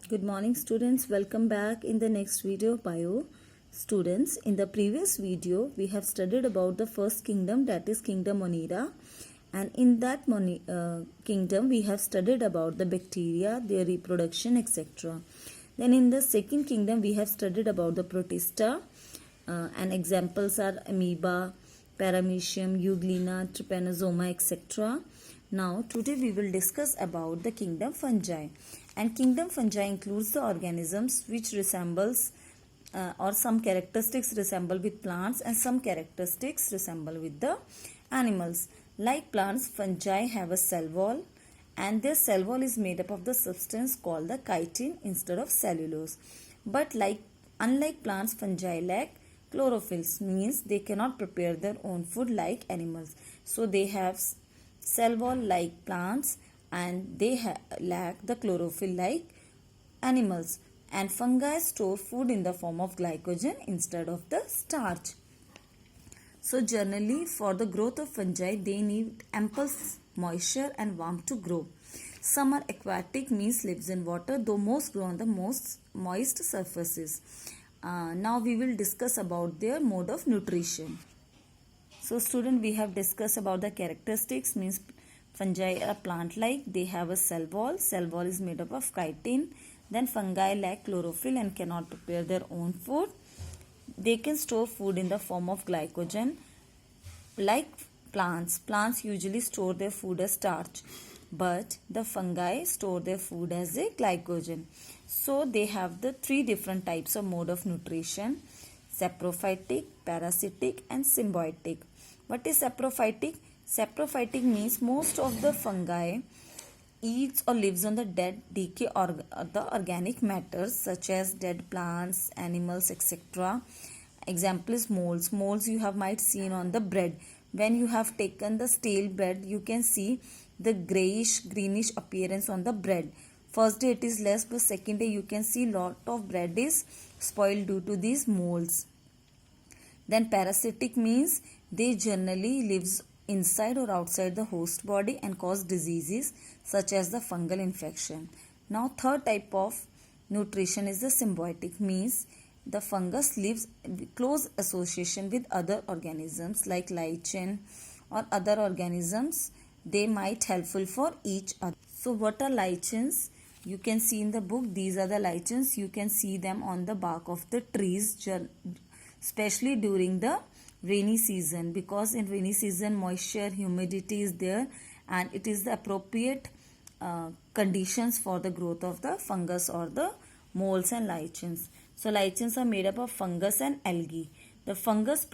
Good morning students, welcome back in the next video of bio. Students, in the previous video we have studied about the first kingdom, that is kingdom Monera, and in that kingdom we have studied about the bacteria, their reproduction, etc. Then in the second kingdom we have studied about the Protista, and examples are amoeba, paramecium, euglena, trypanosoma, etc. Now today we will discuss about the kingdom fungi, and kingdom fungi includes the organisms which resembles or some characteristics resemble with plants and some characteristics resemble with the animals. Like plants, fungi have a cell wall, and their cell wall is made up of the substance called the chitin instead of cellulose. But unlike plants, fungi lack chlorophylls, means they cannot prepare their own food like animals. So they have cell wall like plants and they lack the chlorophyll like animals. And fungi store food in the form of glycogen instead of the starch. So generally for the growth of fungi they need ample moisture and warmth to grow. Some are aquatic, means lives in water, though most grow on the most moist surfaces. Now we will discuss about their mode of nutrition. So student, we have discussed about the characteristics, means fungi are plant-like, they have a cell wall is made up of chitin. Then fungi lack chlorophyll and cannot prepare their own food. They can store food in the form of glycogen. Like plants usually store their food as starch, but the fungi store their food as a glycogen. So they have the three different types of mode of nutrition: saprophytic, parasitic and symbiotic. What is saprophytic? Saprophytic means most of the fungi eats or lives on the dead decay or the organic matters such as dead plants, animals, etc. Example is molds. Molds you have might seen on the bread. When you have taken the stale bread, you can see the greenish appearance on the bread. First day it is less, but second day you can see lot of bread is spoiled due to these molds. Then parasitic means they generally lives inside or outside the host body and cause diseases such as the fungal infection. Now third type of nutrition is the symbiotic, means the fungus lives in close association with other organisms like lichen or other organisms. They might helpful for each other. So what are lichens? You can see in the book, these are the lichens. You can see them on the bark of the trees, especially during the rainy season, because in rainy season moisture, humidity is there and it is the appropriate conditions for the growth of the fungus or the molds and lichens. So lichens are made up of fungus and algae. The fungus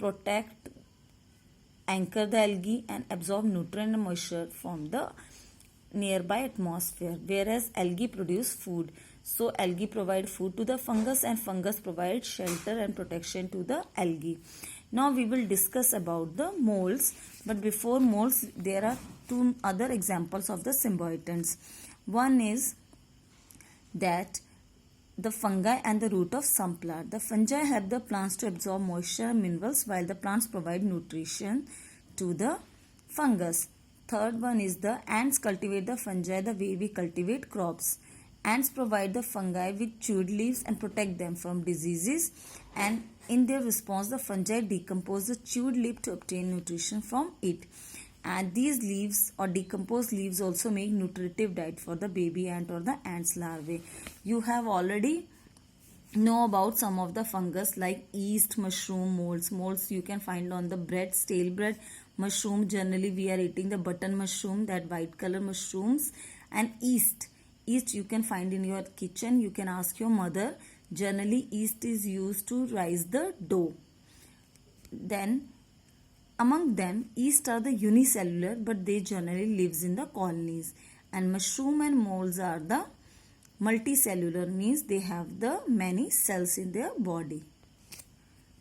anchor the algae and absorb nutrient and moisture from the nearby atmosphere, whereas algae produce food. So algae provide food to the fungus and fungus provide shelter and protection to the algae. Now we will discuss about the molds, but before molds there are two other examples of the symbiotes. One is that the fungi and the root of some plant. The fungi help the plants to absorb moisture and minerals while the plants provide nutrition to the fungus. Third one is the ants cultivate the fungi the way we cultivate crops. Ants provide the fungi with chewed leaves and protect them from diseases, and in their response the fungi decompose the chewed leaf to obtain nutrition from it. And these leaves or decomposed leaves also make nutritive diet for the baby ant or the ants larvae. You have already know about some of the fungus like yeast, mushroom, molds you can find on the bread, stale bread. Mushroom, generally we are eating the button mushroom, that white color mushrooms. And yeast you can find in your kitchen. You can ask your mother. Generally yeast is used to rise the dough. Then among them, yeast are the unicellular, but they generally lives in the colonies. And mushroom and molds are the multicellular, means they have the many cells in their body.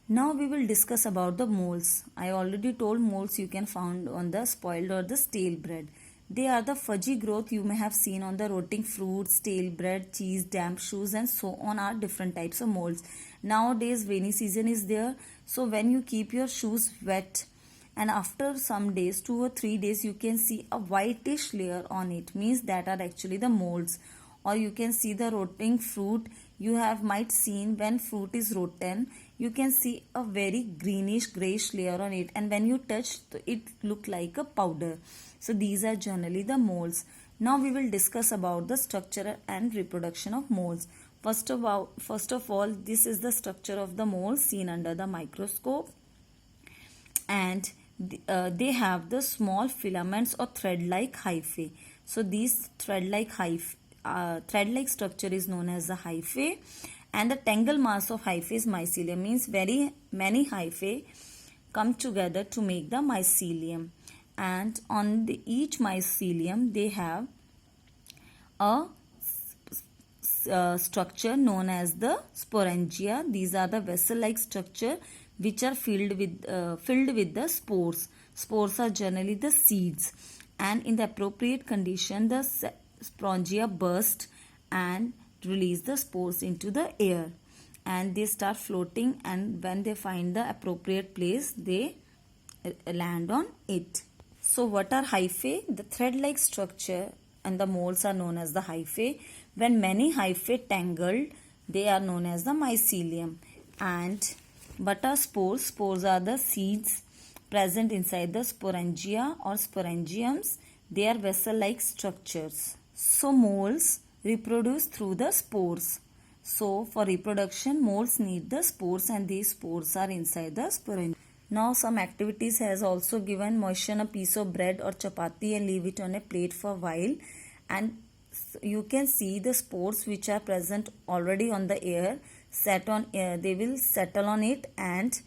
Now we will discuss about the molds. I already told molds you can find on the spoiled or the stale bread. They are the fudgy growth you may have seen on the rotting fruits, stale bread, cheese, damp shoes and so on are different types of molds. Nowadays rainy season is there, so when you keep your shoes wet and after some days, 2 or 3 days, you can see a whitish layer on it, means that are actually the molds. or you can see the rotting fruit. You have might seen when fruit is rotten, you can see a very greenish grayish layer on it, and when you touch it look like a powder. So these are generally the molds. Now we will discuss about the structure and reproduction of molds. First of all, this is the structure of the mold seen under the microscope, and they have the small filaments or thread-like hyphae. So these thread-like structure is known as the hyphae, and the tangle mass of hyphae is mycelium. Means very many hyphae come together to make the mycelium, and on each mycelium they have a structure known as the sporangia. These are the vessel-like structure which are filled with the spores. Spores are generally the seeds, and in the appropriate condition the sporangia burst and release the spores into the air, and they start floating, and when they find the appropriate place they land on it. So what are hyphae? The thread-like structure and the molds are known as the hyphae. When many hyphae tangled, they are known as the mycelium. And what are spores? Spores are the seeds present inside the sporangia or sporangiums. They are vessel-like structures. So molds reproduce through the spores. So for reproduction, molds need the spores, and these spores are inside the sporangia. Now some activities has also given: moisten a piece of bread or chapati and leave it on a plate for a while, and you can see the spores which are present already on the air they will settle on it, and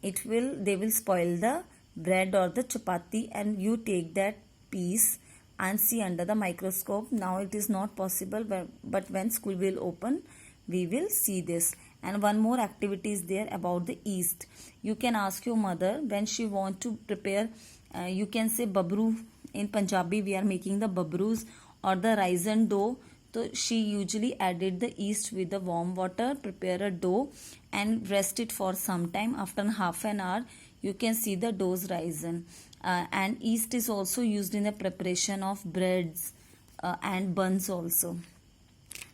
they will spoil the bread or the chapati, and you take that piece and see under the microscope. Now it is not possible, but when school will open we will see this. And one more activity is there about the yeast. You can ask your mother when she want to prepare, you can say babru. In Punjabi we are making the babrus or the raisin dough. So she usually added the yeast with the warm water, prepare a dough and rest it for some time. After half an hour you can see the dough's risen. And yeast is also used in the preparation of breads and buns also.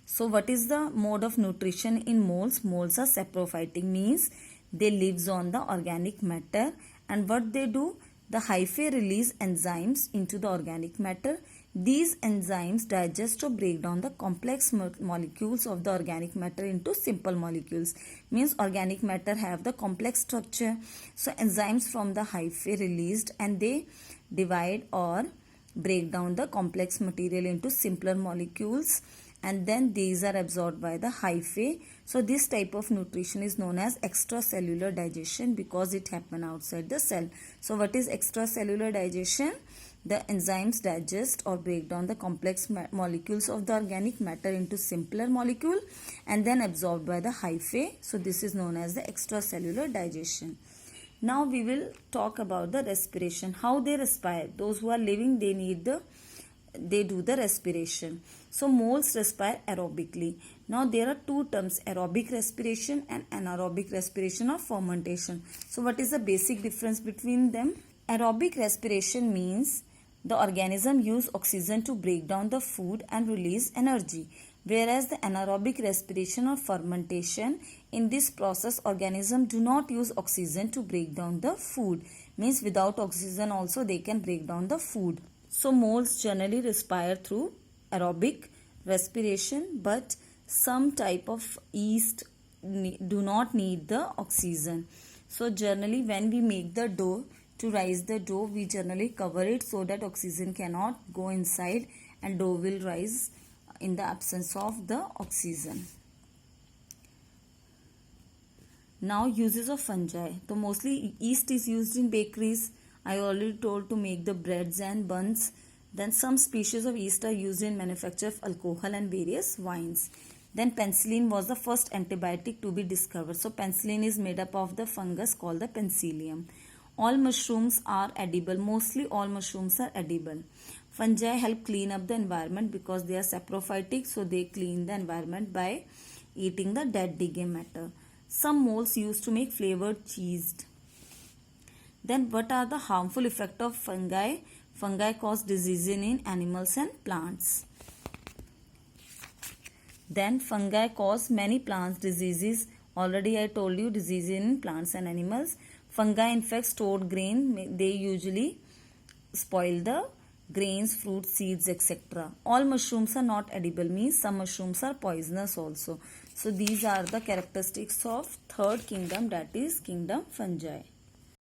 So what is the mode of nutrition in molds? Molds are saprophytic, means they lives on the organic matter, and what they do? The hyphae release enzymes into the organic matter. These enzymes digest or break down the complex molecules of the organic matter into simple molecules. Means organic matter have the complex structure. So enzymes from the hyphae released, and they divide or break down the complex material into simpler molecules, and then these are absorbed by the hyphae. So this type of nutrition is known as extracellular digestion because it happens outside the cell. So what is extracellular digestion? The enzymes digest or break down the complex molecules of the organic matter into simpler molecule and then absorbed by the hyphae. So this is known as the extracellular digestion. Now we will talk about the respiration. How they respire. Those who are living, they do the respiration. So molds respire aerobically. Now there are two terms, aerobic respiration and anaerobic respiration or fermentation. So what is the basic difference between them? Aerobic respiration means the organism use oxygen to break down the food and release energy, whereas the anaerobic respiration or fermentation, in this process organism do not use oxygen to break down the food. Means without oxygen also they can break down the food. So molds generally respire through aerobic respiration, but some type of yeast do not need the oxygen. So generally when we make the dough, to rise the dough we generally cover it so that oxygen cannot go inside and dough will rise in the absence of the oxygen. Now uses of fungi. So mostly yeast is used in bakeries. I already told, to make the breads and buns. Then some species of yeast are used in manufacture of alcohol and various wines. Then penicillin was the first antibiotic to be discovered. So penicillin is made up of the fungus called the Penicillium. All mushrooms are edible. Mostly all mushrooms are edible. Fungi help clean up the environment because they are saprophytic. So they clean the environment by eating the dead decaying matter. Some molds used to make flavored cheese. Then what are the harmful effects of fungi? Fungi cause disease in animals and plants. Then fungi cause many plants diseases. Already I told you diseases in plants and animals. Fungi infect stored grain. They usually spoil the grains, fruits, seeds, etc. All mushrooms are not edible, means some mushrooms are poisonous also. So these are the characteristics of third kingdom, that is kingdom fungi.